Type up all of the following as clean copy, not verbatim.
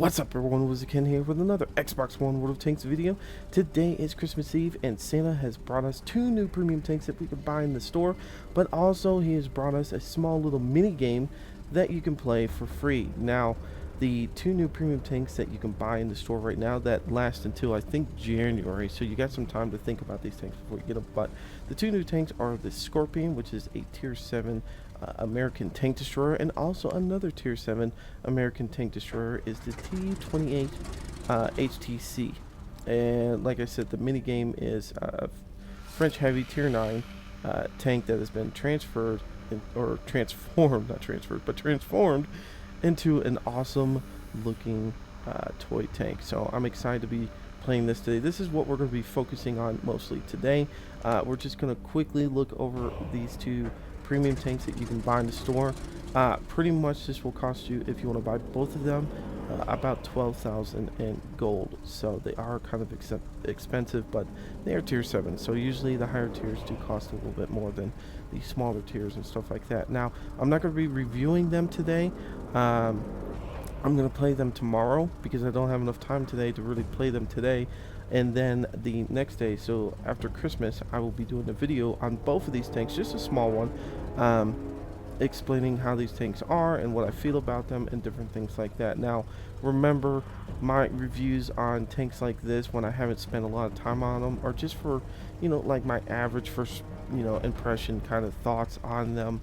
What's up everyone, WizardKen here with another Xbox One World of Tanks video. Today is Christmas Eve and Santa has brought us two new premium tanks that we can buy in the store, but also he has brought us a small little mini game that you can play for free. Now, the two new premium tanks that you can buy in the store right now that last until I think January, so you got some time to think about these tanks before you get them. But the two new tanks are the Scorpion, which is a tier 7 American tank destroyer, and also another tier 7 American tank destroyer is the T-28 HTC. And like I said, the mini game is French heavy tier 9 tank that has been transferred or transformed, not transferred, but transformed into an awesome looking toy tank. So I'm excited to be playing this today. This is what we're going to be focusing on mostly today. We're just going to quickly look over these two premium tanks that you can buy in the store. Pretty much this will cost you, if you want to buy both of them, about 12,000 in gold. So they are kind of expensive, but they are tier 7, so usually the higher tiers do cost a little bit more than the smaller tiers and stuff like that. Now, I'm not going to be reviewing them today. I'm going to play them tomorrow because I don't have enough time today to really play them today. And then the next day, so after Christmas, I will be doing a video on both of these tanks, just a small one, explaining how these tanks are and what I feel about them and different things like that. Now, remember, my reviews on tanks like this, when I haven't spent a lot of time on them, are just for, you know, like my average first, you know, impression kind of thoughts on them.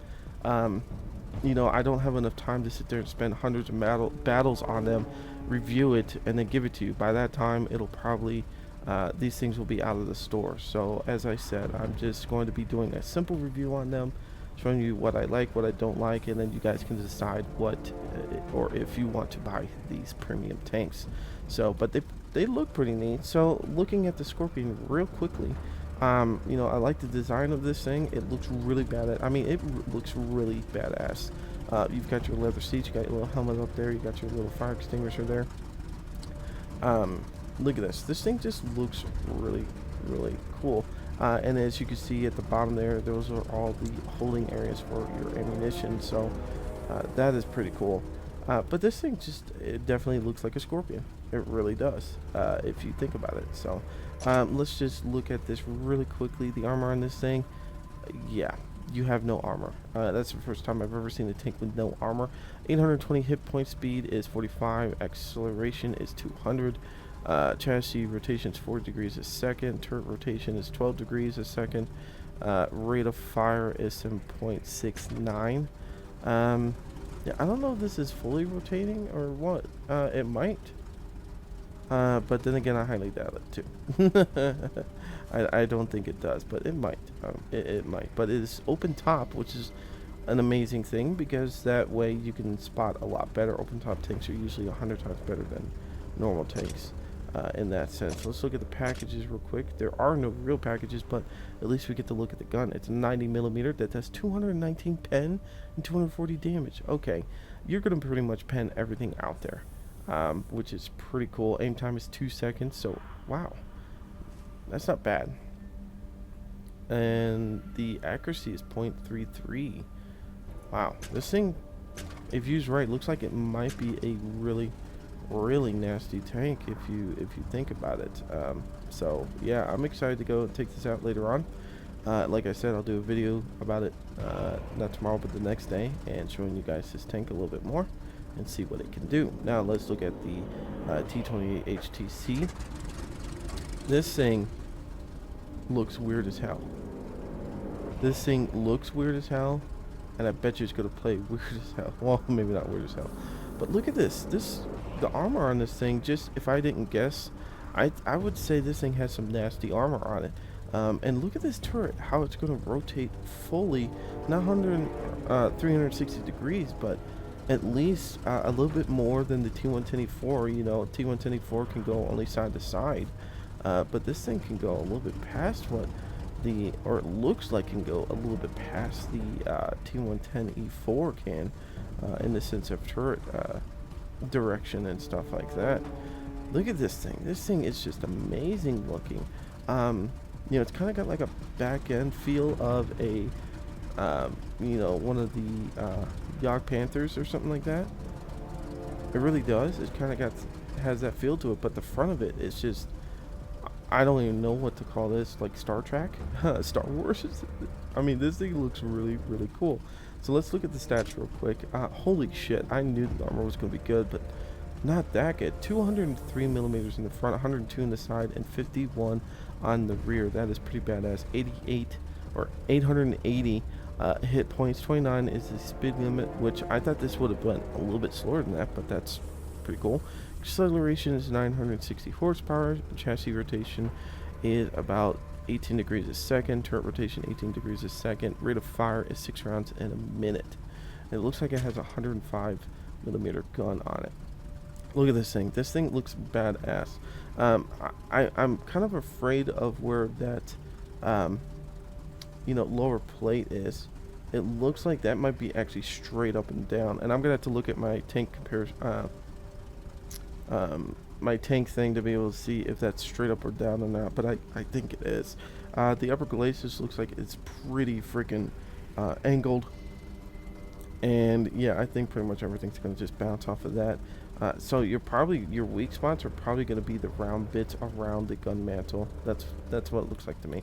You know, I don't have enough time to sit there and spend hundreds of battles on them, review it, and then give it to you. By that time, it'll probably, these things will be out of the store. So, as I said, I'm just going to be doing a simple review on them, showing you what I like, what I don't like, and then you guys can decide what, or if you want to buy these premium tanks. So, but they look pretty neat. So, looking at the Scorpion real quickly, you know, I like the design of this thing. It looks really badass. I mean, it looks really badass. You've got your leather seats, you got your little helmet up there, you got your little fire extinguisher there. Look at this. This thing just looks really, really cool. And as you can see at the bottom there, those are all the holding areas for your ammunition. So that is pretty cool. But this thing just, it definitely looks like a Scorpion. It really does, if you think about it. So let's just look at this really quickly. The armor on this thing, yeah, you have no armor. That's the first time I've ever seen a tank with no armor. 820 hit point, speed is 45, acceleration is 200. Chassis rotation is 40 degrees a second. Turret rotation is 12 degrees a second. Rate of fire is 7.69. Yeah, I don't know if this is fully rotating or what. It might. But then again, I highly doubt it too. I don't think it does, but it might. It might. But it is open top, which is an amazing thing because that way you can spot a lot better. Open top tanks are usually 100 times better than normal tanks in that sense. Let's look at the packages real quick. There are no real packages, but at least we get to look at the gun. It's a 90mm that does 219 pen and 240 damage. Okay, you're going to pretty much pen everything out there. Which is pretty cool. Aim time is 2 seconds, so wow, that's not bad. And the accuracy is 0.33. Wow, this thing, if used right, looks like it might be a really, really nasty tank if you think about it. So yeah, I'm excited to go and take this out later on. Like I said, I'll do a video about it, not tomorrow, but the next day, and showing you guys this tank a little bit more and see what it can do. Now let's look at the T-28 HTC. This thing looks weird as hell. This thing looks weird as hell, and I bet you it's gonna play weird as hell. Well, maybe not weird as hell, but look at this. The armor on this thing, just if I didn't guess, I would say this thing has some nasty armor on it. And look at this turret, how it's gonna rotate fully, not 360 degrees, but at least a little bit more than the T110E4. You know, T110E4 can go only side to side, but this thing can go a little bit past what the, or it looks like can go a little bit past the T110E4 can, in the sense of turret direction and stuff like that. Look at this thing. This thing is just amazing looking. You know, it's kind of got like a back end feel of a you know, one of the Yog Panthers or something like that. It really does. It kind of has that feel to it, but the front of it is just, I don't even know what to call this, like Star Trek, Star Wars. I mean, this thing looks really, really cool. So let's look at the stats real quick. Holy shit! I knew the armor was gonna be good, but not that good. 203 millimeters in the front, 102 in the side, and 51 on the rear. That is pretty badass. 88 or 880 hit points. 29 is the speed limit, which I thought this would have been a little bit slower than that, but that's pretty cool. Acceleration is 960 horsepower. Chassis rotation is about 18 degrees a second. Turret rotation 18 degrees a second. Rate of fire is 6 rounds in a minute. And it looks like it has a 105 millimeter gun on it. Look at this thing. This thing looks badass. I'm kind of afraid of where that lower plate is. It looks like that might be actually straight up and down. And I'm gonna have to look at my tank comparison. My tank thing to be able to see if that's straight up or down or not, but I think it is. The upper glacis looks like it's pretty freaking angled, and yeah, I think pretty much everything's going to just bounce off of that. So your weak spots are probably going to be the round bits around the gun mantle. That's what it looks like to me.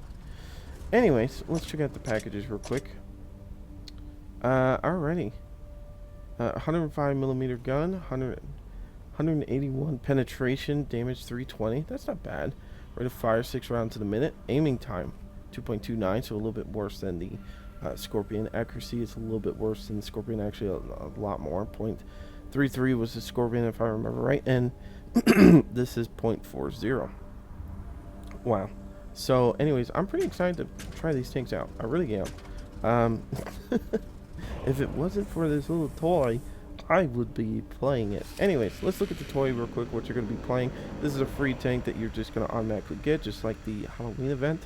Anyways, let's check out the packages real quick. Alrighty. 105 millimeter gun, 181 penetration, damage 320. That's not bad. Rate of fire 6 rounds in a minute. Aiming time 2.29, so a little bit worse than the Scorpion. Accuracy is a little bit worse than the Scorpion, actually a lot more. 0.33 was the Scorpion, if I remember right, and this is 0.40. Wow. So, anyways, I'm pretty excited to try these tanks out. I really am. If it wasn't for this little toy, I would be playing it. Anyways, let's look at the toy real quick, what you're going to be playing. This is a free tank that you're just going to automatically get, just like the Halloween event.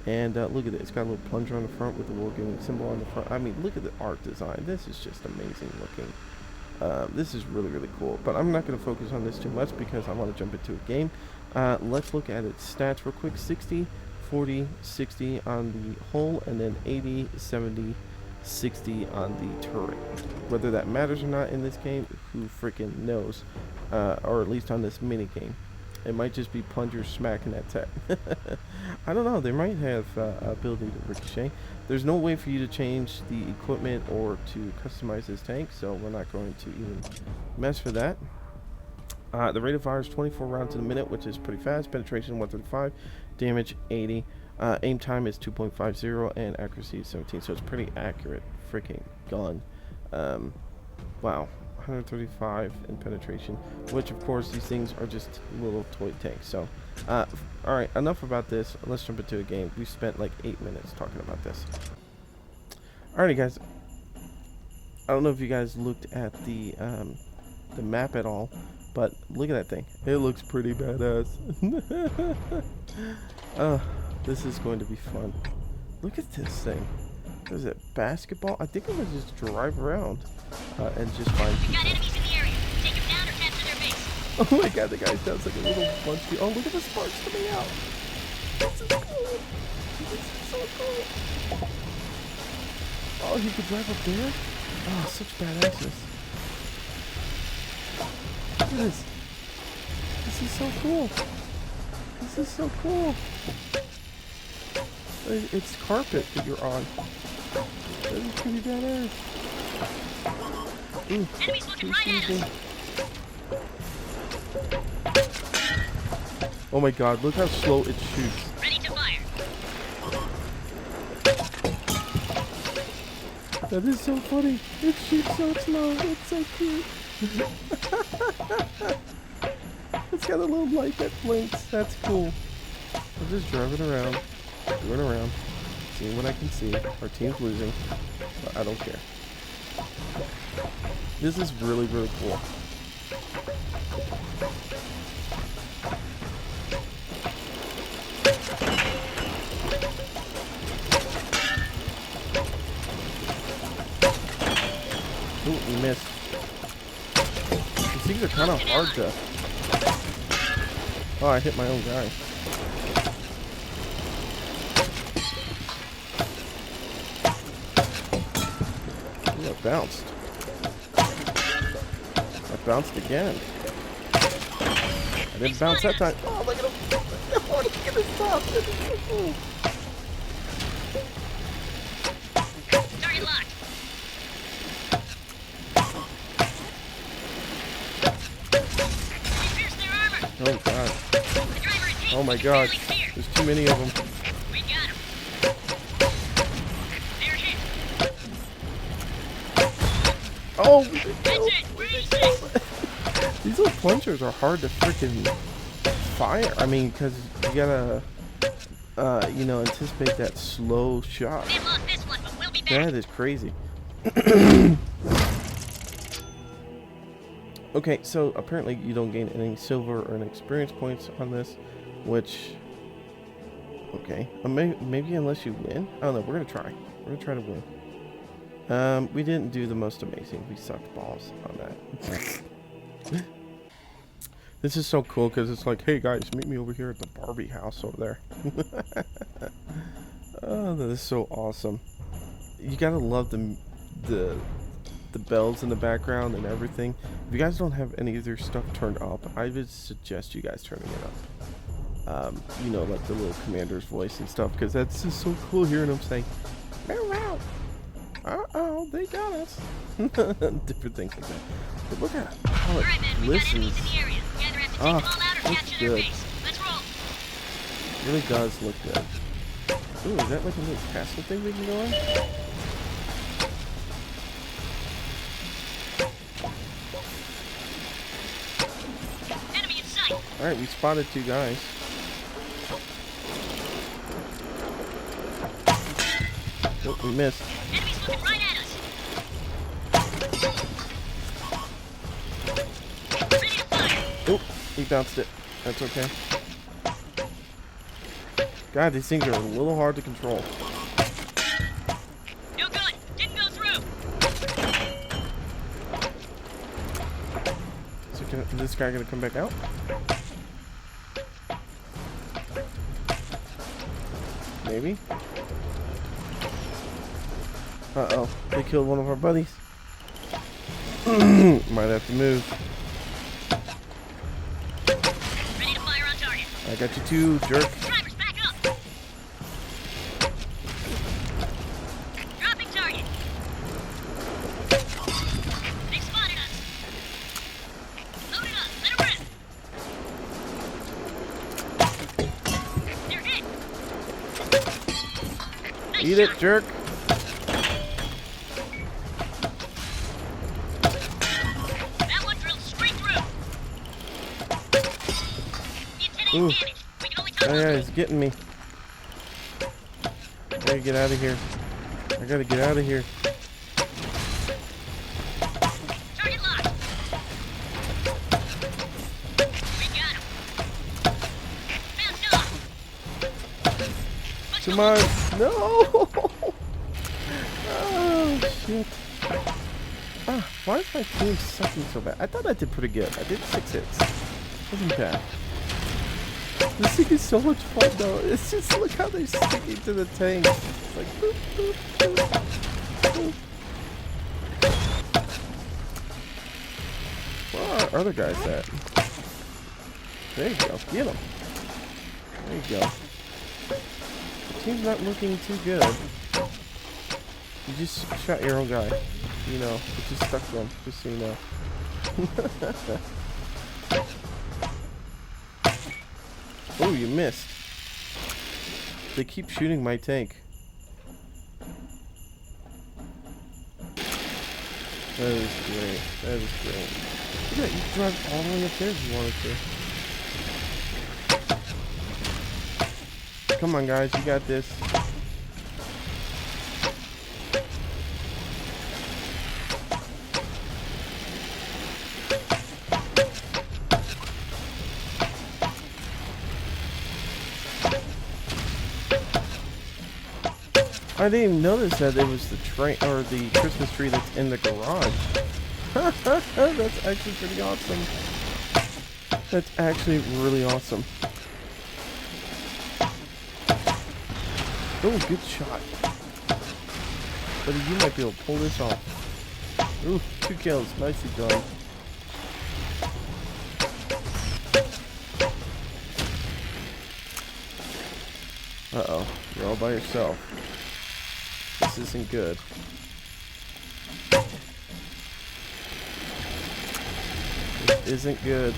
And look at it. It's got a little plunger on the front with the wargaming symbol on the front. I mean, look at the art design. This is just amazing looking. This is really, really cool. But I'm not going to focus on this too much because I want to jump into a game. Let's look at its stats real quick. 60, 40, 60 on the hull, and then 80, 70, 60 on the turret. Whether that matters or not in this game, who freaking knows? Or at least on this mini game, it might just be plunger smacking that tech. I don't know. They might have ability to ricochet. There's no way for you to change the equipment or to customize this tank, so we're not going to even mess with that. The rate of fire is 24 rounds in a minute, which is pretty fast. Penetration 135, damage 80. Aim time is 2.50 and accuracy is 17, so it's pretty accurate freaking gun. Wow, 135 in penetration, which of course these things are just little toy tanks. So, alright, enough about this. Let's jump into a game. We spent like 8 minutes talking about this. Alrighty, guys. I don't know if you guys looked at the map at all, but look at that thing. It looks pretty badass. This is going to be fun. Look at this thing. What is it? Basketball? I think I'm gonna just drive around and just find people. Got enemies in the area. Take them down or capture their base. Oh my god, the guy sounds like a little bunch of... Oh, look at the sparks coming out. This is cool. This is so cool. Oh, he could drive up there? Oh, such badassness. Look at this. This is so cool. This is so cool. It's carpet that you're on. That is pretty badass. Ooh, enemies looking right at us. Oh my god, look how slow it shoots. Ready to fire. That is so funny. It shoots so slow. It's so cute. It's got a little light that blinks. That's cool. I'm just driving around, going around, seeing what I can see. Our team's losing, but I don't care. This is really, really cool. Ooh, we missed. These things are kind of hard to... Oh, I hit my own guy. Ooh, I bounced. I bounced again. I didn't bounce that time. Oh, look at him. Oh, look at this top. Target locked. We pierced their armor. Oh, God. The driver is hit. Oh, my We can barely gosh. steer. There's too many of them. We got him. They're hit. Oh, That's it. We're 86. these little plungers are hard to freaking fire. I mean, because you gotta, you know, anticipate that slow shot. They've lost this one, but we'll be back. That is crazy. Okay, so apparently you don't gain any silver or any experience points on this, which, okay, maybe unless you win. I don't know. We're gonna try. We're gonna try to win. We didn't do the most amazing. We sucked balls on that. This is so cool because it's like, hey guys, meet me over here at the Barbie house over there. Oh, that is so awesome. You gotta love the bells in the background and everything. If you guys don't have any of their stuff turned up, I would suggest you guys turning it up. You know, like the little commander's voice and stuff, because that's just so cool hearing them say, "Wow, uh-oh, they got us." Different things like that. But look at how it Alright, man, we got enemies listens. in the area. We either have to take Ah, them all out or looks capture their good. base. Let's roll. It really does look good. Ooh, is that like a little castle thing we can go in? Enemy in sight. Alright, we spotted two guys. Oh, we missed. Enemies looking right at us. Ready to fire. Oh, he bounced it. That's okay. God, these things are a little hard to control. No good. Didn't go through. So is this guy gonna come back out? Maybe. Uh-oh, they killed one of our buddies. Might have to move. Ready to fire on target. I got you too, jerk. Drivers, back up. Dropping target. They spotted us. Load it up. Let 'em rip. They're hit. Nice Eat shot. it, jerk. That one drilled straight through. The antenna Ooh. is damaged. We can only toggle Oh yeah, through. he's getting me. I gotta get out of here. I gotta get out of here. Target locked. We got him. Bounced off. Much Come more. on. No! Oh, shit. Ah, why is my team sucking so bad? I thought I did pretty good. I did 6 hits. Wasn't bad. This thing is so much fun, though. It's just, look how they're sticking to the tank. It's like, boop, boop, boop, boop. Where are our other guys at? There you go. Get them. There you go. The team's not looking too good. You just shot your own guy. You know, it just stuck to him, just so you know. Oh, you missed. They keep shooting my tank. That is great. That is great. Look at that, you can drive all the way up there if you wanted to. Come on, guys, you got this. I didn't even notice that it was the train or the Christmas tree that's in the garage. That's actually pretty awesome. That's actually really awesome. Oh, good shot. Buddy, you might be able to pull this off. Ooh, 2 kills. Nicely done. Uh-oh. You're all by yourself. This isn't good. This isn't good.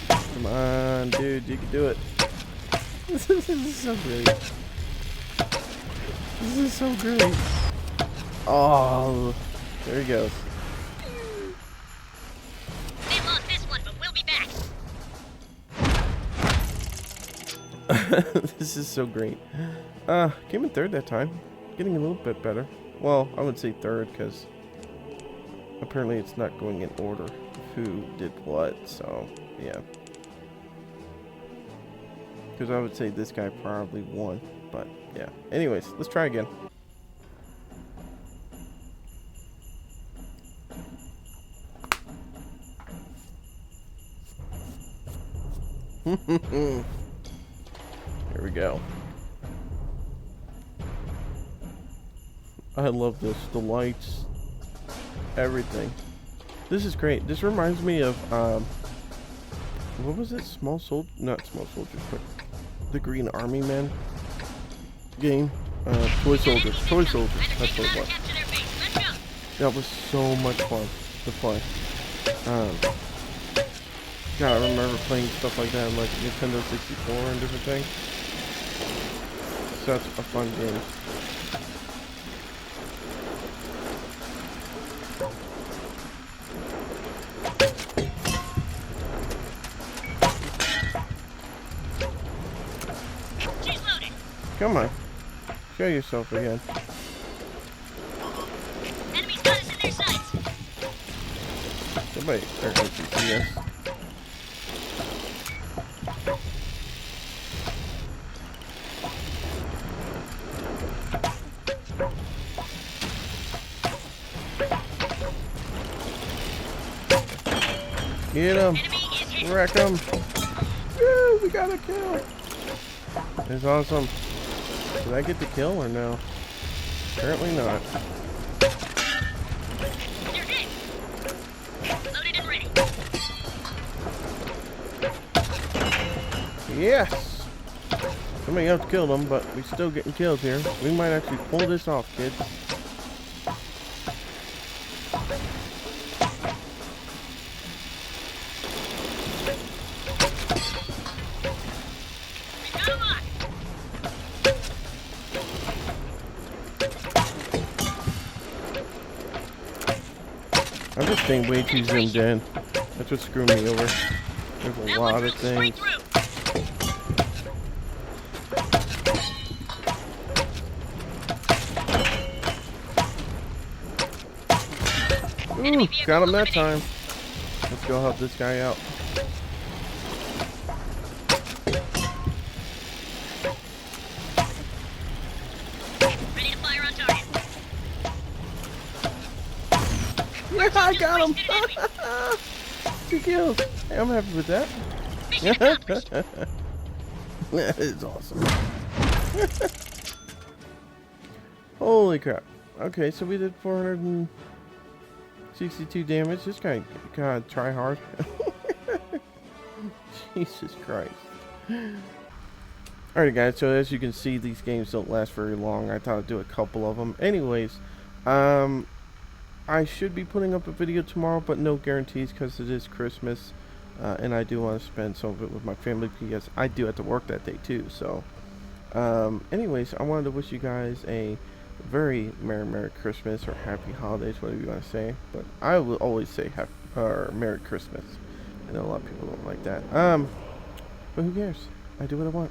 Come on, dude. You can do it. This is so great. This is so great. Oh, there he goes. They lost this one, but we'll be back. This is so great. Came in third that time. Getting a little bit better. Well, I would say third because apparently it's not going in order of who did what. So, yeah. Because I would say this guy probably won. But, yeah. Anyways, let's try again. Here we go. I love this. The lights, everything. This is great. This reminds me of what was it? Not Small Soldiers, but the Green Army Man game. Toy Soldiers. Toy Soldiers. That's what it was. That was so much fun to play. God, I remember playing stuff like that, like Nintendo 64 and different things. Such a fun game. Come on. Show yourself again. Enemies got us in their sights. Somebody, there goes GPS. Get him! Wreck him! Woo! We got a kill! It's awesome. Did I get the kill or no? Apparently not. You're hit. Loaded and ready. Yes! Somebody else killed him, but we're still getting kills here. We might actually pull this off, kids. I'm just staying way too zoomed in. That's what's screwing me over. There's a lot of things. Ooh, got him that time. Let's go help this guy out. Ready to fire on target. Yeah, I got him. 2 kills. Hey, I'm happy with that. That is awesome. Holy crap. Okay, so we did 462 damage. This guy, God, try hard. Jesus Christ. Alright guys, so as you can see, these games don't last very long. I thought I'd do a couple of them. Anyways, I should be putting up a video tomorrow, but no guarantees because it is Christmas. And I do want to spend some of it with my family because I do have to work that day too. So, anyways, I wanted to wish you guys a very Merry Christmas or Happy Holidays, whatever you want to say. But I will always say Merry Christmas. I know a lot of people don't like that. But who cares? I do what I want.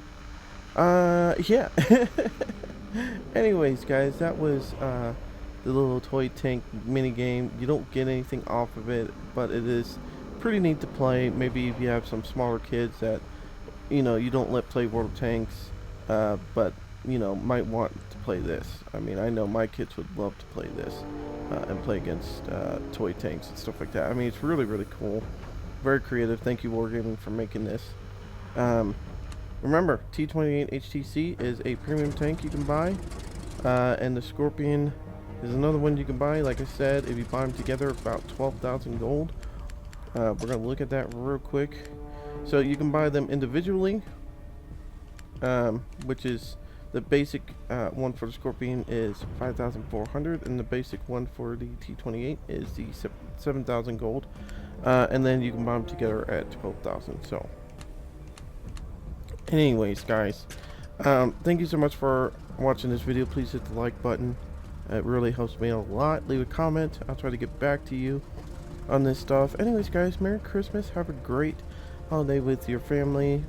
Yeah. Anyways, guys, that was the little toy tank mini game. You don't get anything off of it, but it is pretty neat to play. Maybe if you have some smaller kids that you don't let play World of Tanks, but might want to play this. I mean, I know my kids would love to play this and play against toy tanks and stuff like that. I mean, it's really cool, very creative. Thank you Wargaming for making this. Remember, T28 HTC is a premium tank you can buy, and the Scorpion is another one you can buy. Like I said, if you buy them together, about 12,000 gold. We're gonna look at that real quick. So you can buy them individually, which is the basic one for the Scorpion is 5,400, and the basic one for the T28 is the 7,000 gold. And then you can buy them together at 12,000. So, anyways, guys, thank you so much for watching this video. Please hit the like button. It really helps me a lot. Leave a comment. I'll try to get back to you on this stuff. Anyways, guys, Merry Christmas. Have a great holiday with your family.